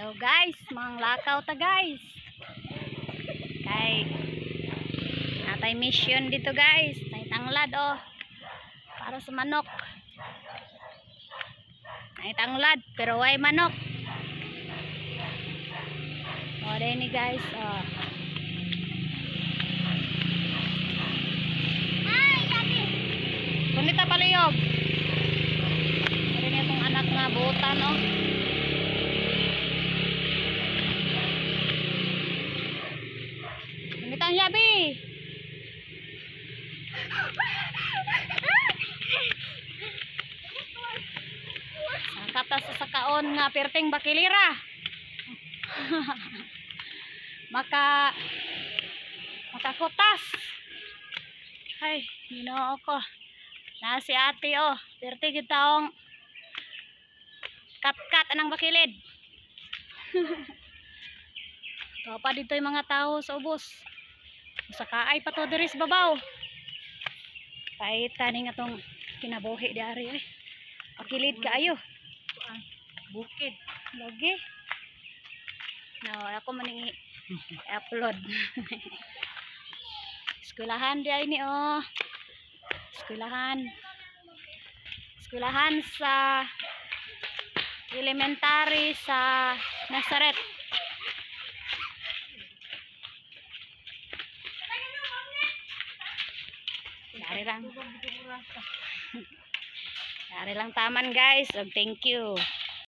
Hello guys, mga lakaw ta guys. Kay natay mission dito guys. Nay tanglad oh. Para sa manok. Nay tanglad pero way manok. O ni guys oh. Ay, sabi. Kunita paliyog. Meron itong anak nga butan oh. Mitang yabi. Sakata sa sakaon nga perting bakilira. Makakutas. Ay, Ginoo ko. Na si ate oh, perti gid taong kat-kat anang bakilid. Topa dito yung mga tao sa ubos. Sa kaay pa to diri sa babaw. Kahit taning atong kinabuhi dari ay. Pakilid kaayo. Bukid. Lagi. No, ako maning i-upload. Eskwelahan di ini oh. Eskwelahan sa elementary sa Nazaret. Dari lang taman guys. Thank you.